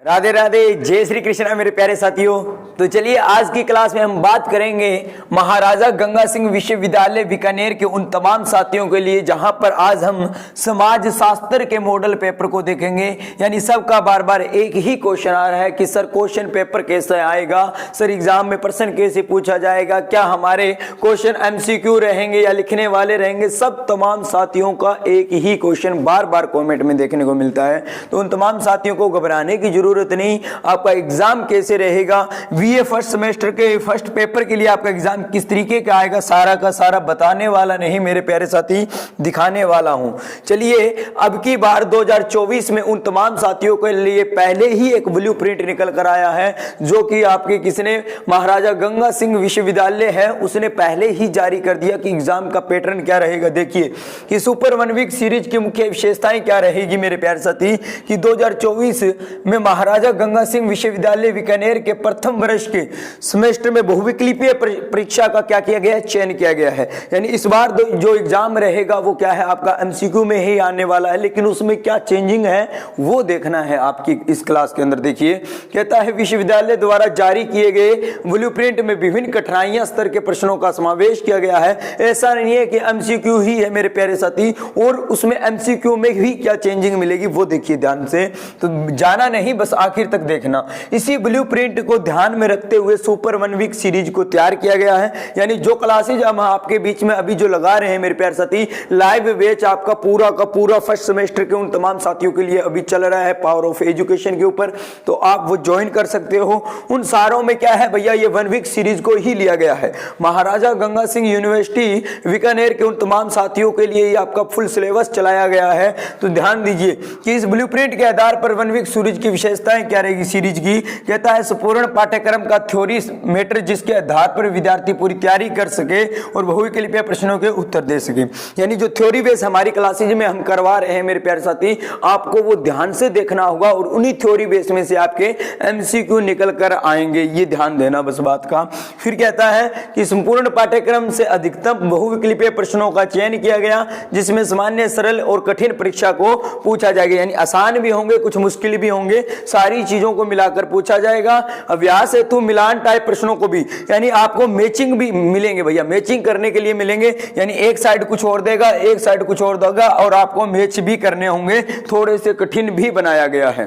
राधे राधे, जय श्री कृष्णा मेरे प्यारे साथियों। तो चलिए आज की क्लास में हम बात करेंगे महाराजा गंगा सिंह विश्वविद्यालय बीकानेर के उन तमाम साथियों के लिए जहां पर आज हम समाज शास्त्र के मॉडल पेपर को देखेंगे। यानी सबका बार बार एक ही क्वेश्चन आ रहा है कि सर क्वेश्चन पेपर कैसे आएगा, सर एग्जाम में प्रश्न कैसे पूछा जाएगा, क्या हमारे क्वेश्चन एमसीक्यू रहेंगे या लिखने वाले रहेंगे। सब तमाम साथियों का एक ही क्वेश्चन बार बार कॉमेंट में देखने को मिलता है। तो उन तमाम साथियों को घबराने की जरूरत नहीं। आपका एग्जाम कैसे रहेगा, बीए फर्स्ट सेमेस्टर के फर्स्ट पेपर के लिए आपका एग्जाम किस तरीके का आएगा, सारा का सारा बताने वाला नहीं मेरे प्यारे साथी, दिखाने वाला हूं। चलिए अब की बार 2024 में उन तमाम साथियों के लिए पहले ही एक ब्लूप्रिंट निकल कर आया है, जो कि आपके किसने, महाराजा गंगा सिंह विश्वविद्यालय है, उसने पहले ही जारी कर दिया कि एग्जाम का पैटर्न क्या रहेगा। देखिए कि सुपर 1 वीक सीरीज की मुख्य विशेषताएं क्या रहेगी मेरे प्यारे साथी, कि 2024 में महाराजा गंगा सिंह विश्वविद्यालय बीकानेर के प्रथम वर्ष के सेमेस्टर में बहुविकल्पीय परीक्षा का क्या किया गया है, चयन किया गया है। यानी इस बार जो एग्जाम रहेगा वो क्या है, आपका एमसीक्यू में ही आने वाला है, लेकिन उसमें क्या चेंजिंग है वो देखना है आपकी इस क्लास के अंदर। देखिए कहता है विश्वविद्यालय द्वारा जारी किए गए ब्लूप्रिंट में विभिन्न कठिनाइयां स्तर के प्रश्नों का समावेश किया गया है। ऐसा नहीं है कि एमसीक्यू ही है मेरे प्यारे साथी, और उसमें एमसीक्यू में भी क्या चेंजिंग मिलेगी वो देखिए ध्यान से, तो जाना नहीं बस आखिर तक देखना। इसी ब्लूप्रिंट को ध्यान में रखते हुए सुपर 1 वीक सीरीज को तैयार किया गया है। यानी जो क्लासेज हम आपके बीच में अभी जो लगा रहे हैं मेरे प्यारे साथी, लाइव बैच आपका पूरा का पूरा फर्स्ट सेमेस्टर के उन तमाम साथियों के लिए अभी चल रहा है पावर ऑफ एजुकेशन के ऊपर, तो आप वो ज्वाइन कर सकते हो। उन सारों में क्या है भैया, ये 1 वीक सीरीज को ही लिया गया है। महाराजा गंगा सिंह यूनिवर्सिटी बीकानेर के उन तमाम साथियों के लिए आपका फुल सिलेबस चलाया गया है। तो ध्यान दीजिए कि इस ब्लूप्रिंट के आधार पर 1 वीक सीरीज की विशेषताएं क्या रहेगी सीरीज की। कहता है संपूर्ण पाठ्यक्रम का थ्योरी मैटर जिसके आधार पर विद्यार्थी पूरी तैयारी कर सके और बहुविकल्पीय प्रश्नों के उत्तर दे सके। यानी जो थ्योरी बेस हमारी क्लासेज में हम करवा रहे हैं मेरे प्यारे साथी, आपको वो ध्यान से देखना होगा और उन्हीं थ्योरी बेस में से आपके एमसीक्यू निकल कर आएंगे, ये ध्यान देना बस बात का। फिर कहता है कि संपूर्ण पाठ्यक्रम से अधिकतम बहुविकल्पीय प्रश्नों का चयन किया गया, जिसमें सामान्य, सरल और कठिन परीक्षा को पूछा जाएगा। यानी आसान भी होंगे, कुछ मुश्किल भी होंगे, सारी चीजों को मिलाकर पूछा जाएगा। अभ्यास हेतु मिलान टाइप प्रश्नों को भी, यानी आपको मैचिंग भी मिलेंगे भैया, मैचिंग करने के लिए मिलेंगे। यानी एक साइड कुछ और देगा, एक साइड कुछ और देगा, और आपको मैच भी करने होंगे, थोड़े से कठिन भी बनाया गया है,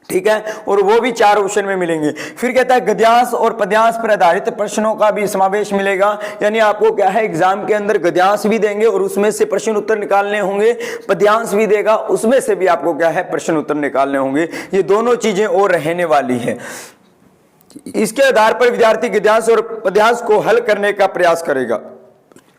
ठीक है, और वो भी 4 ऑप्शन में मिलेंगे। फिर कहता है गद्यांश और पद्यांश पर आधारित प्रश्नों का भी समावेश मिलेगा। यानी आपको क्या है, एग्जाम के अंदर गद्यांश भी देंगे और उसमें से प्रश्न उत्तर निकालने होंगे, पद्यांश भी देगा, उसमें से भी आपको क्या है, प्रश्न उत्तर निकालने होंगे। ये दोनों चीजें और रहने वाली है। इसके आधार पर विद्यार्थी गद्यांश और पद्यांश को हल करने का प्रयास करेगा,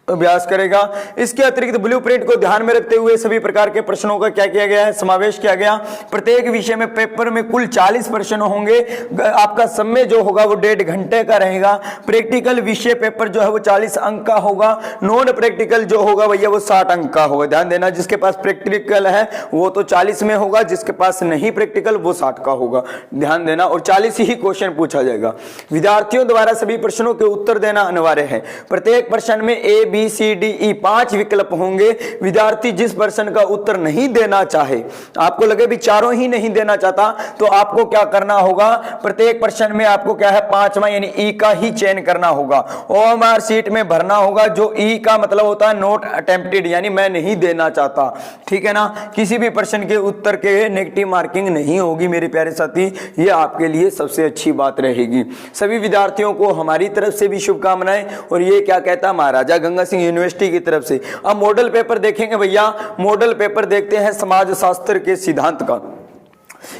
अभ्यास करेगा। इसके अतिरिक्त ब्लूप्रिंट को ध्यान में रखते हुए सभी प्रकार के प्रश्नों का क्या किया गया है, समावेश किया गया। प्रत्येक विषय में पेपर में कुल 40 प्रश्न होंगे। आपका समय जो होगा वो 1.5 घंटे का रहेगा। प्रैक्टिकल विषय पेपर जो है वो 40 अंक का होगा। नॉन प्रैक्टिकल जो होगा भैया वो 60 अंक का होगा। ध्यान देना, जिसके पास प्रैक्टिकल है वो तो 40 में होगा, जिसके पास नहीं प्रैक्टिकल वो 60 का होगा। ध्यान देना, और 40 ही क्वेश्चन पूछा जाएगा। विद्यार्थियों द्वारा सभी प्रश्नों के उत्तर देना अनिवार्य है। प्रत्येक प्रश्न में A B C D E 5 विकल्प होंगे। विद्यार्थी जिस प्रश्न का उत्तर नहीं देना चाहे, आपको लगे भी चारों ही नहीं देना चाहता, तो आपको क्या करना होगा, प्रत्येक प्रश्न में आपको क्या है, 5वां यानी ई का ही चयन करना होगा। ओएमआर सीट में भरना होगा, जो ई का मतलब होता है नॉट अटेम्प्टेड, यानी मैं नहीं देना चाहता, ठीक है ना। किसी भी प्रश्न के उत्तर के नेगेटिव मार्किंग नहीं होगी मेरे प्यारे साथी, ये आपके लिए सबसे अच्छी बात रहेगी। सभी विद्यार्थियों को हमारी तरफ से भी शुभकामनाएं। और ये क्या कहता है, महाराजा गंगा सिंह यूनिवर्सिटी की तरफ से। अब मॉडल पेपर देखेंगे भैया, मॉडल पेपर देखते हैं समाज शास्त्र के सिद्धांत का,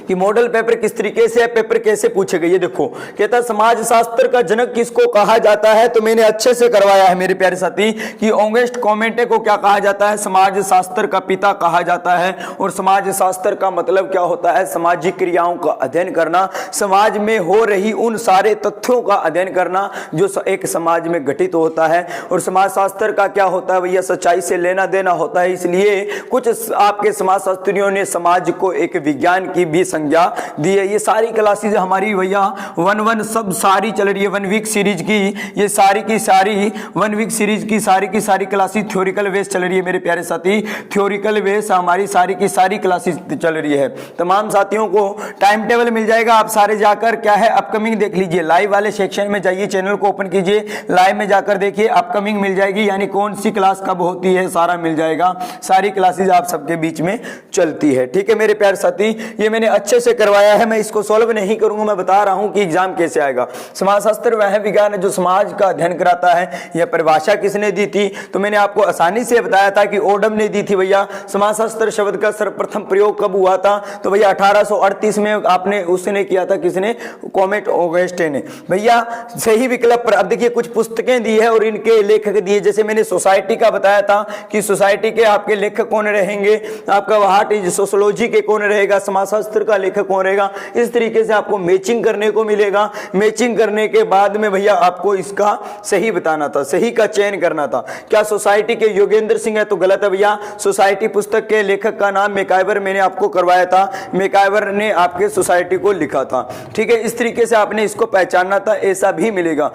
कि मॉडल पेपर किस तरीके से है, पेपर कैसे पूछेगा। ये देखो कहता है समाज शास्त्र का जनक किसको कहा जाता है, तो मैंने अच्छे से करवाया है मेरे प्यारे साथी कि ऑगस्ट कॉमेंटे को क्या कहा जाता है, समाज शास्त्र का पिता कहा जाता है। और समाज शास्त्र का मतलब क्या होता है, सामाजिक क्रियाओं का अध्ययन करना, समाज में हो रही उन सारे तथ्यों का अध्ययन करना जो एक समाज में घटित होता है। और समाज शास्त्र का क्या होता है भैया, सच्चाई से लेना देना होता है। इसलिए कुछ आपके समाज शास्त्रियों ने समाज को एक विज्ञान की भी संज्ञा दी है। ये सारी क्लासेज हमारी भैया 1 सब सारी चल रही है 1 वीक सीरीज की, ये सारी की सारी 1 वीक सीरीज की सारी क्लासेज थ्योरिकल बेस चल रही है मेरे प्यारे साथी। थ्योरिकल बेस हमारी सारी की सारी क्लासेज चल रही है। तमाम साथियों को टाइम टेबल मिल जाएगा, आप सारे जाकर क्या है अपकमिंग देख लीजिए, लाइव वाले सेक्शन में जाइए, चैनल को ओपन कीजिए, लाइव में जाकर देखिए, अपकमिंग मिल जाएगी, यानी कौन सी क्लास कब होती है सारा मिल जाएगा। सारी क्लासेज आप सबके बीच में चलती है। ठीक है मेरे प्यारे साथी, ये मैंने अच्छे से करवाया है, मैं इसको सॉल्व नहीं करूंगा, मैं बता रहा हूं कि एग्जाम कैसे आएगा। समाजशास्त्र वह विज्ञान है जो समाज का अध्ययन कराता है। यह परिभाषा किसने दी थी? तो मैंने आपको आसानी से बताया था कि ओडम ने दी थी भैया। समाजशास्त्र शब्द का सर्वप्रथम प्रयोग कब हुआ था? तो भैया 1838 में आपने उसने किया था, किसने? कॉमेट ऑगस्टे ने। भैया सही विकल्प पर अब देखिए कुछ पुस्तकें दी है और इनके लेखक दिए, जैसे मैंने सोसाइटी का बताया था कि सोसाइटी के आपके लेखक कौन रहेंगे, आपका व्हाट इज सोशियोलॉजी के कौन रहेगा, समाजशास्त्र का लेखक कौन रहेगा। इस तरीके से आपको मैचिंग करने को मिलेगा। मैचिंग करने के बाद में भैया आपको इसका सही बताना था, सही का चयन करना था। क्या सोसाइटी के योगेंद्र सिंह है? तो गलत है भैया। सोसाइटी पुस्तक के लेखक का नाम मैकाइवर मैंने आपको करवाया था, मैकाइवर ने आपके सोसाइटी को लिखा था। ठीक है, इस तरीके से आपने इसको पहचानना था, ऐसा भी मिलेगा।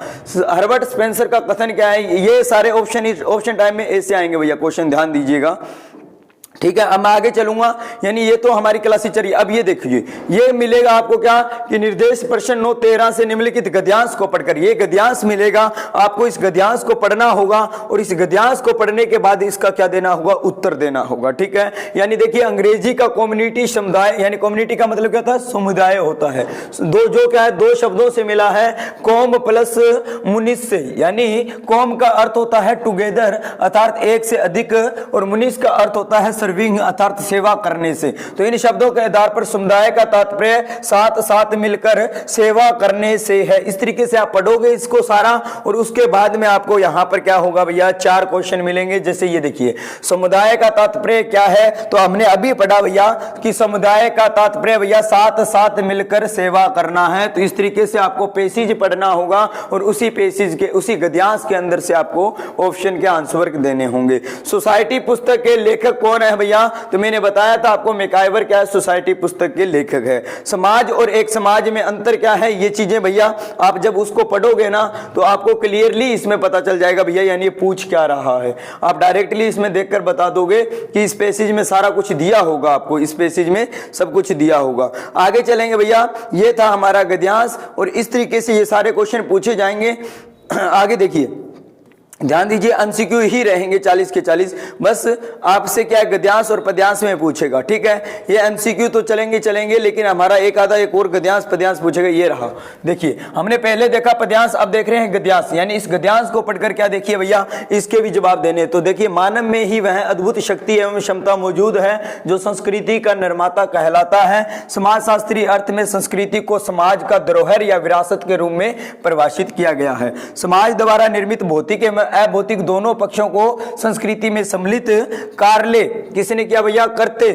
हर्बर्ट स्पेंसर का कथन क्या है? ये सारे ऑप्शन टाइम में ऐसे आएंगे भैया, क्वेश्चन ध्यान दीजिएगा। ठीक है, अब मैं आगे चलूंगा, यानी ये तो हमारी क्लास चल रही है। अब ये देखिए, ये मिलेगा आपको क्या कि निर्देश प्रश्न 9-13 से निम्नलिखित गद्यांश को पढ़कर, ये गद्यांश मिलेगा आपको, इस गद्यांश को पढ़ना होगा और इस गद्यांश को पढ़ने के बाद इसका क्या देना होगा? उत्तर देना होगा। ठीक है, यानी देखिए अंग्रेजी का कम्युनिटी समुदाय, यानी कम्युनिटी का मतलब क्या था? समुदाय होता है। जो क्या है, दो शब्दों से मिला है, कौम प्लस मुनिस से, यानी कौम का अर्थ होता है टुगेदर अर्थात एक से अधिक, और मुनिस का अर्थ होता है सर्विंग अर्थात सेवा करने से। तो इन शब्दों के आधार पर समुदाय का तात्पर्य साथ साथ मिलकर सेवा करने से है। इस तरीके से आप पढ़ोगे इसको सारा, और उसके बाद में आपको यहां पर क्या होगा भैया? 4 क्वेश्चन मिलेंगे। जैसे ये देखिए, समुदाय का तात्पर्य क्या है? तो हमने अभी पढ़ा भैया कि समुदाय का तात्पर्य भैया साथ साथ मिलकर सेवा करना है। तो इस तरीके से आपको पैसेज पढ़ना होगा और उसी पैसेज के, उसी गद्यांश के अंदर से आपको ऑप्शन के आंसर देने होंगे। सोसाइटी पुस्तक के लेखक कौन है भैया? तो मैंने बताया था आपको, मैकाइवर क्या है? सोसाइटी पुस्तक के लेखक है। समाज और एक समाज में अंतर क्या है? ये चीजें भैया आप जब उसको पढ़ोगे ना तो आपको क्लियरली इसमें पता चल जाएगा भैया, यानी ये पूछ क्या रहा है। आप डायरेक्टली इसमें देखकर बता दोगे कि इस पैसेज में सारा कुछ दिया होगा, आपको इस पैसेज में सब कुछ दिया होगा। आगे चलेंगे भैया, ये था हमारा गद्यांश और इस तरीके से ये सारे क्वेश्चन पूछे जाएंगे। आगे देखिए, ध्यान दीजिए, एमसीक्यू ही रहेंगे 40 के 40, बस आपसे क्या गद्यांश और पद्यांश में पूछेगा। ठीक है, ये एमसीक्यू तो चलेंगे, लेकिन हमारा एक आधा एक और गद्यांश पद्यांश पूछेगा। ये रहा, देखिए हमने पहले देखा पद्यांश, अब देख रहे हैं गद्यांश, यानी इस गद्यांश को पढ़कर क्या देखिए भैया, इसके भी जवाब देने। तो देखिए, मानव में ही वह अद्भुत शक्ति एवं क्षमता मौजूद है जो संस्कृति का निर्माता कहलाता है। समाजशास्त्री अर्थ में संस्कृति को समाज का धरोहर या विरासत के रूप में परिभाषित किया गया है। समाज द्वारा निर्मित भौतिक एवं अभौतिक दोनों पक्षों को संस्कृति में सम्मिलित कार्य किसने किया भैया? करते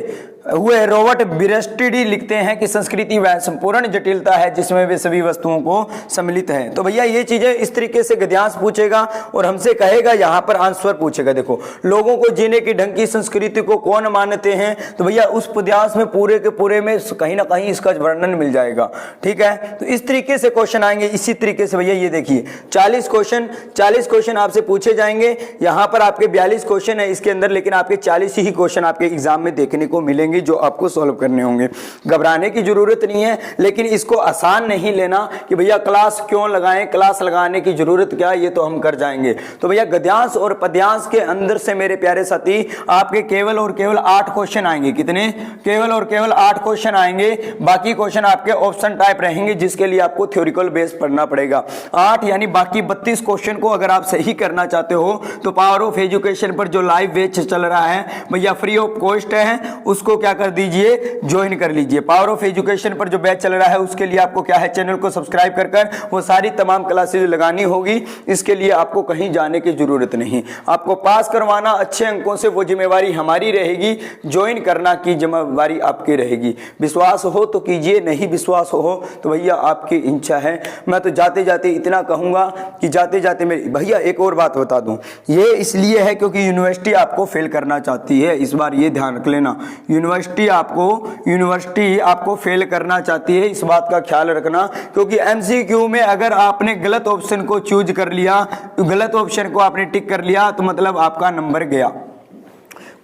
हुए रॉबर्ट ब्रेस्टिडी लिखते हैं कि संस्कृति वह संपूर्ण जटिलता है जिसमें वे सभी वस्तुओं को सम्मिलित है। तो भैया ये चीजें इस तरीके से गद्यांश पूछेगा और हमसे कहेगा, यहाँ पर आंसर पूछेगा। देखो, लोगों को जीने की ढंग की संस्कृति को कौन मानते हैं? तो भैया उस पद्यांश में पूरे के पूरे में कहीं ना कहीं इसका वर्णन मिल जाएगा। ठीक है, तो इस तरीके से क्वेश्चन आएंगे। इसी तरीके से भैया ये देखिए 40 क्वेश्चन आपसे पूछे जाएंगे। यहाँ पर आपके 42 क्वेश्चन है इसके अंदर, लेकिन आपके 40 ही क्वेश्चन आपके एग्जाम में देखने को मिलेंगे जो आपको सॉल्व करने होंगे। घबराने की जरूरत नहीं है, लेकिन इसको आसान नहीं लेना कि भैया क्लास क्यों लगाएं, क्लास लगाने की जरूरत क्या, ये तो हम कर जाएंगे। तो भैया गद्यांश और पद्यांश के अंदर से मेरे प्यारे साथी आपके केवल और केवल 8 क्वेश्चन आएंगे। कितने? केवल और केवल 8 क्वेश्चन आएंगे। बाकी क्वेश्चन आपके ऑप्शन टाइप रहेंगे जिसके लिए आपको थ्योरिकल बेस पढ़ना पड़ेगा। 8 यानी बाकी 32 क्वेश्चन को अगर आप सही करना चाहते हो तो पावर ऑफ एजुकेशन पर जो लाइव बैच चल रहा है भैया फ्री ऑफ कॉस्ट है, उसको क्या कर दीजिए, ज्वाइन कर लीजिए। पावर ऑफ एजुकेशन पर जो बैच चल रहा है उसके लिए आपको क्या है, चैनल को सब्सक्राइब कर वो सारी तमाम क्लासेज लगानी होगी। इसके लिए आपको कहीं जाने की जरूरत नहीं, आपको पास करवाना अच्छे अंकों से, वो जिम्मेवारी हमारी रहेगी। ज्वाइन करना की जिम्मेवारी आपकी रहेगी। विश्वास हो तो कीजिए, नहीं विश्वास हो तो भैया आपकी इच्छा है। मैं तो जाते जाते इतना कहूंगा कि जाते जाते मेरी भैया एक और बात बता दूं, ये इसलिए है क्योंकि यूनिवर्सिटी आपको फेल करना चाहती है। इस बार ये ध्यान रख लेना, यूनिवर्सिटी यूनिवर्सिटी आपको फेल करना चाहती है, इस बात का ख्याल रखना। क्योंकि एमसीक्यू में अगर आपने गलत ऑप्शन को चूज कर लिया, गलत ऑप्शन को आपने टिक कर लिया, तो मतलब आपका नंबर गया।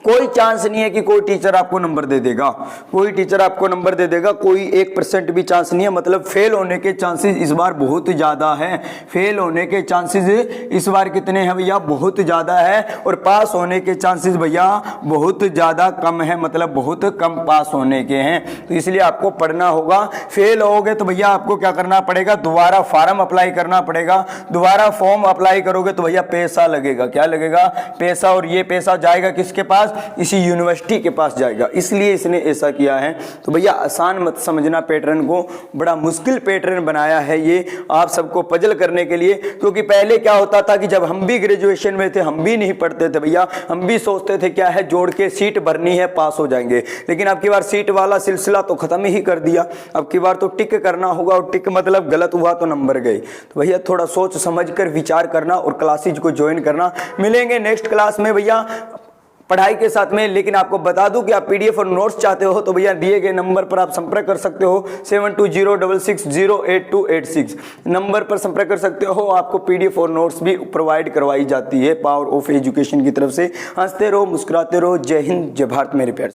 कोई चांस नहीं है कि कोई टीचर आपको नंबर दे देगा, कोई टीचर आपको नंबर दे देगा, कोई 1% भी चांस नहीं है। मतलब फेल होने के चांसेस इस बार बहुत ज़्यादा है। फेल होने के चांसेस इस बार कितने हैं भैया? बहुत ज़्यादा है। और पास होने के चांसेस भैया बहुत ज़्यादा कम है, मतलब बहुत कम पास होने के हैं। तो इसलिए आपको पढ़ना होगा। फेल होगे तो भैया आपको क्या करना पड़ेगा? दोबारा फॉर्म अप्लाई करना पड़ेगा। दोबारा फॉर्म अप्लाई करोगे तो भैया पैसा लगेगा। क्या लगेगा? पैसा। और ये पैसा जाएगा किसके पास? इसी यूनिवर्सिटी के पास जाएगा। इसलिए इसने ऐसा किया है। तो भैया आसान मत समझना पैटर्न को, बड़ा मुश्किल पैटर्न बनाया है ये आप सबको पजल करने के लिए। क्योंकि पहले क्या होता था कि जब हम भी ग्रेजुएशन में थे, हम भी नहीं पढ़ते थे भैया, हम भी सोचते थे क्या है, जोड़ के सीट भरनी है, पास हो जाएंगे। लेकिन अब की बार सीट वाला सिलसिला तो खत्म ही कर दिया। अब की बार तो टिक करना होगा, और टिक मतलब गलत हुआ तो नंबर गए। तो भैया थोड़ा सोच समझ कर विचार करना और क्लासेज को ज्वाइन करना। मिलेंगे नेक्स्ट क्लास में भैया पढ़ाई के साथ में। लेकिन आपको बता दूं कि आप पीडीएफ और नोट्स चाहते हो तो भैया दिए गए नंबर पर आप संपर्क कर सकते हो। 7206608286 नंबर पर संपर्क कर सकते हो। आपको पीडीएफ और नोट्स भी प्रोवाइड करवाई जाती है पावर ऑफ एजुकेशन की तरफ से। हंसते रहो, मुस्कुराते रहो। जय हिंद, जय भारत मेरे प्यारे।